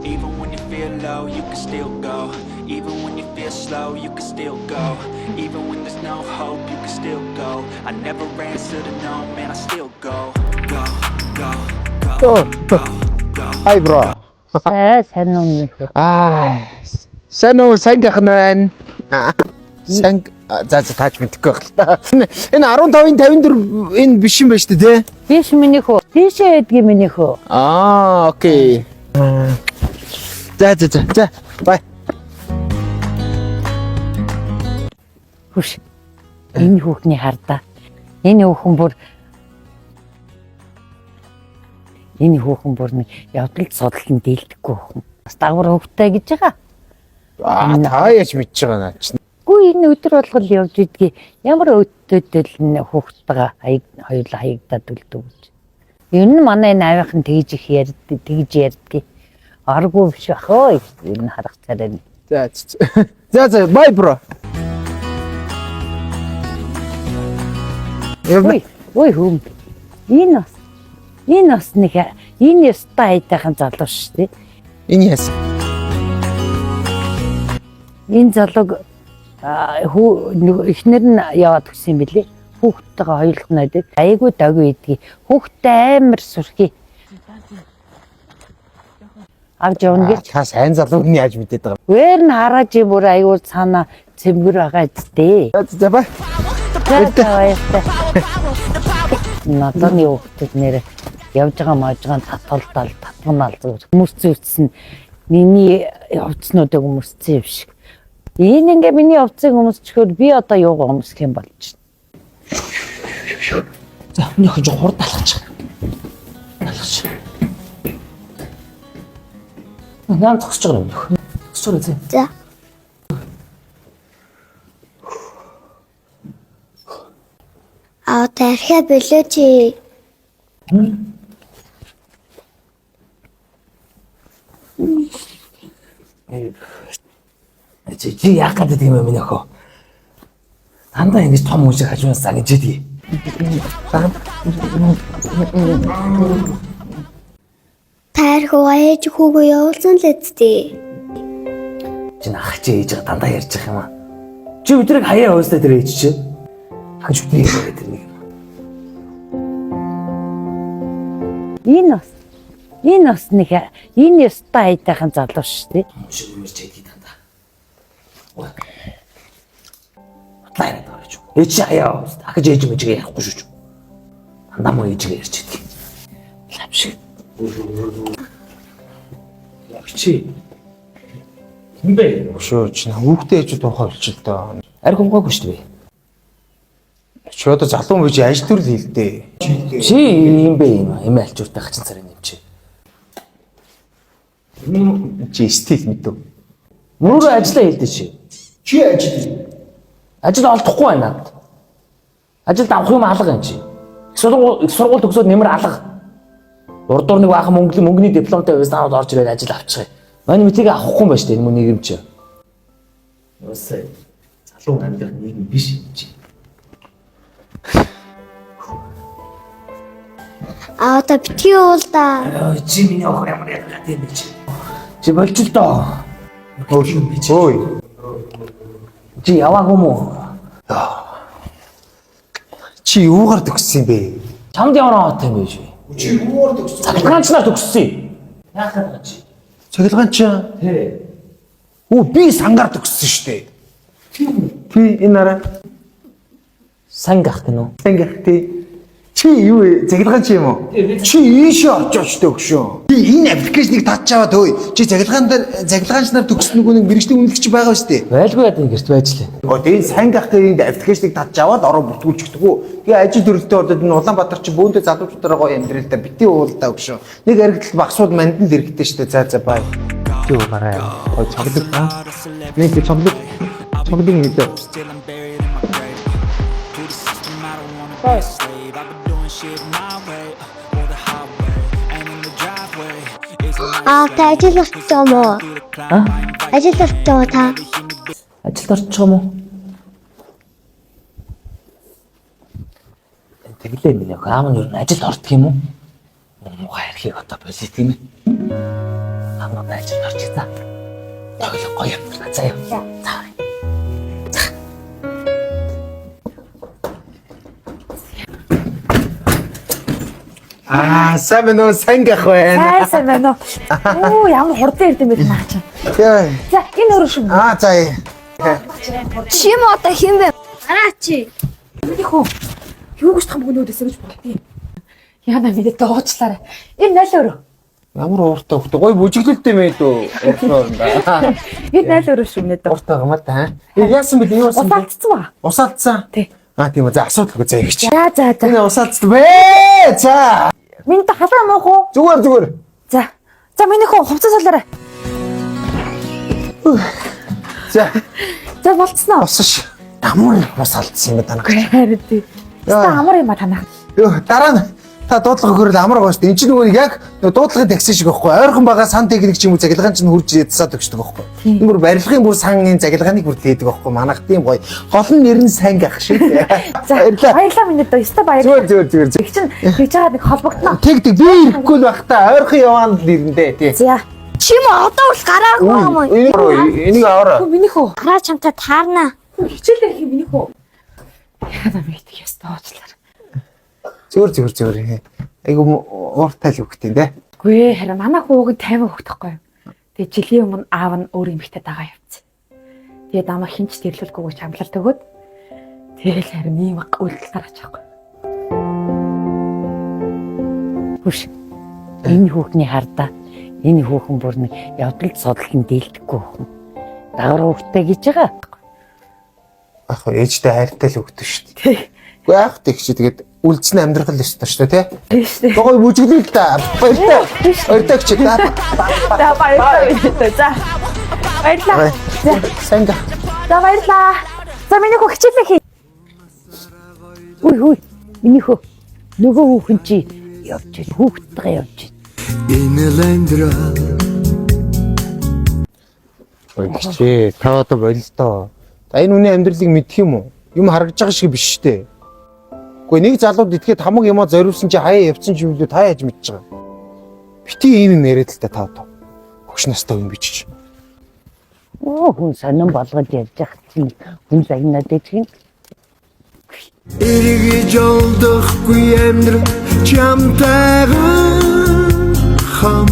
Even when you feel low, you can still go. Even when you feel slow, you can still go. Even when there's no hope, you can still go. I never answer to no, man, I still go. Go, go, go, go, go. Hi bro. Сайн уу. Сайн уу, сайн гэх нь. Сайн за тааж мэдхгүй байх л та. Энэ 15-ын 54 энэ биш юм байна шүү дээ, тий? Биш минийх үү? Тийшээ байдгийн минийх үү? Окей. За. Бай. Хүш. Энэ хүүхний хардаа. Энэ хүүхэн бүр нэг явдал судалт нь дийлдэхгүй хүүхэн. Бас дагвар хөвгтэй гэж байгаа. Та яаж мэдж байгаа наа чи? Гүү энэ өдөр болгол явж идгийг ямар өдөөдөл хүүхдтэйгээ хоёулаа хаягдаад үлдв гэж. Ер нь манай энэ авийнхан тэгж ярьдгийг. Аргүй биш ах ой. Энэ харах царай. За бай бро. Ой хүм. Энэ бас нэг энэ ястаа айдахын залуу шүү дээ. Энэ яс. Энэ залууг эхнэр нь яваад өгсөн юм билий. Хүүхдтэйгээ хоёулах найдаг. Айгүй даггүй идгийг. Хүүхдтэй амар сүрхий. Авж явна гэж. Та сайн залууг нь яаж мэдээд байгаа? Вэр нь хараад юм бүр айгүй цаана цэмгэр байгаа зү. За бай. Надад хүүхдүүд нэр явж байгаа татгнаал зүгээр. Хүмүүс зүтсэн миний явцнуудыг хүмүүсцэн юм шиг. Энэ ингээ миний явцыг хүмүүсчхөр би одоо юугаа хүмүүсх юм болж байна. За өнөөх нь хурд алхачих. Нaan зогсож байгаа юм өнөөх. Зогсож байгаа зү. За. Тархиа болоо чи. Чи яах гэдэг юм бэ минь охоо? Дандаа ингэж том хүн шиг хажуунасаа гэж дээ. Тархиа ээж хүүгөө явуулсан л үсттэй. Чи ах чи ээж дандаа ярьж байгаа юм аа. Чи өдрийг хаяа уустай тэр ээж чи. Хаж үгүй гэдэг нэг. Энэ бас нэг энэ ястаа айдахын залуу шүү дээ. Шиг юмэрч яйдгийг дандаа. Батлаа яриад байгаа ч. Ээж хаяа уустай. Ахиж ээж мэжгээ ярихгүй шүү. Дандаа муу ээжгээ ярьж идэх. Лав шиг. Чи юм бэ? Шүү чи хүүхдээ ээж тухай болчих л доо. Арх угаагүй шүү дээ. Чи одоо залуу мөж ажил төрөл хийлдээ. Чи юм бэ юм аа. Эмээ алчууртай хачин царай нэмчээ. Чи стил мэдв. Мөрөө ажиллаа хийлдээ чи. Чи ажил. Ажил олдохгүй байна надад. Ажилд авах юм алга юм чи. Их сургууль төгсөөд нэмэр алга. Урдуур нэг баахан мөнгөний дипломтой байснаар орж ирээд ажил авчих. Манай мэтийг авахгүй юм байна шүү дээ энэ мөн нийгэм чи. Юусаа залуу амьдрах нийгэм биш юм чи. Одоо битгий уул да. Чи миний охин ямар яагаад юм бэ чи? Чи болж л доо. Ой. Чи яваагүй мó? Чи юугаар төгссөн бэ? Чамд ямар хот юм бэ чи? Чи юугаар төгссөн? Цахилгаанчнаар төгссөн. Яахад байгаа чи? Цахилгаанч? Тий. Би сангаар төгссөн шүү дээ. Ти энэ арай сангах гэнэ үү? Сангах тий. Чи юу вэ? Цахилгаан чи юм уу? Чи ийшээ очооч төгшөө. Би энэ аппликейшнийг татчаваад хөөе. Чи цахилгаанч нар төгссөн нэг мэрэгчлийн үнэлэгч байгаа шүү дээ. Байлгүй яа гэрт байж лээ. Тэгээд сангах гэдэг аппликейшнийг татчаваад ороо бүртгүүлчихдэг үү? Тэгээ ажил төрөлтөд ордод энэ Улаанбаатар чи бөөндөө залуучуудаараа гоё амьдралтай бити уулдаа өгшөө. Нэг харигдл багсууд манданд хэрэгтэй шүү дээ. За бай. Чи уугараа. Гой цоглог аа. Нэг цоглог. Цоглог юм дээ. Та ажил болчих юм уу? Ажил болчих юм та? Ажилд орчих юм уу? Тэглээ минь аав нь юу ажилд ордог юм уу? Мухай архийг одоо болчих тийм ээ. Ама байж орч за. Тоглох гоё юм байна заяа. За. Сайн байна уу? Сайн гэх байна. Сайн байна уу? Оо ямар хурдан ирд юм бэ наач. Яа. За энэ өрөө шүү. За. Чи м одоо хэн бэ? Араач. Минийхүү юу гэж том гүнөөдөөс гэж болдгийг. Яна мэдээ доочлаарай. Энэ 0 өрөө. Ямар ууртай хөхтэй гоё бүжиглэлтэй мэд үү? Ууртаа. Энэ 0 өрөө шүү нэ. Ууртай гамаа та. Яасан бэ? Юу болсон бэ? Усаалцсан ба. Усаалцсан. Тий. Тийм үү. За асуудалгүй заа ихч. За. Энэ усаалцсан бэ? За. Минь та халаа мөн хөө? Зүгээр. За. За минийхүү хувцас солоорой. За. За болцсноо. Усш. Амар усаалцсан юм даа. Харин тий. Та амар юм ба танах. Йоо, дараа нь та дуудлага өгөрөл амар гоё шүү дээ. Энд чинь нөгөө яг дуудлагын такси шиг байхгүй. Ойрхон байгаа сан техник ч юм уу загилгаан чинь хурж ядсаад өгчдөг байхгүй. Энэ бүр барилгын бүр сангийн загилгааныг бүр хийдэг байхгүй. Манайх тийм гоё. Гол нь нэр нь сайн гах шиг. За баярлалаа минь дөө. Өстө баярлалаа. Зүгээр. Их чинь хийж байгаа нэг холбогдно. Тэг би ирэхгүй л байх та. Ойрхон яваанд нэрэндээ тий. За. Чи м одоо бол гараагүй юм уу? Энийг аваарай. Минийхүү. Гараа чамтай таарна. Хичээлээ хий минийхүү. Яна мэдээ ястаа уучлаарай. Зүгээр. Айгу ууртай л үгтэй нэ. Гүй харин манай хүүг 50 өгдөхгүй юу. Тэгээ жилийн өмнө аав нь өөр эмэгтэй дагаа явцсан. Тэгээ намайг хинч тэрлүүлгүйгээр чамлал төгөөд тэгэл харин ийм үйлдэл гаргаж байгаа. Хүш. Энэ хүүхний хардаа энэ хүүхэн бүр нэг явдал содолтод дийлдэхгүй хүүхэн. Дагавар хүүхтэй гэж байгаа. Ах ээжтэй хайртай л өгдөө шүү дээ. Тий. Үгүй ах тэг чи тэгээд үлдсэн амьдрал өстой шүү дээ тий. Тий. Гой бүжиглээ л да. Баяртай. Баяртай ч та. За баярлалаа. За. Баярлалаа. За. Сайн га. За баярлалаа. За миний хөө хичээлээ хий. Үгүй. Миний хөө нөгөө хүүхэн чи явж байна. Хүүхдтэйгээ явж байна. Чи та одоо болилдоо. Энэ үний амьдралыг мэдэх юм уу? Юм харагдаж байгаа шиг биш шүү дээ. Гэхдээ нэг залууд итгэхэд хамаг юмаа зориулсан чи хаяа явцсан ч юм уу та яаж мэдж байгаа. Бити ийм яриад л та одоо. Хөгш настай юм бичиж. Оо хүн сонирн болгож ярьж байгаа чинь хүн загнаад идэх юм. Эргэж олдохгүй амьдрал чамтайгаа хам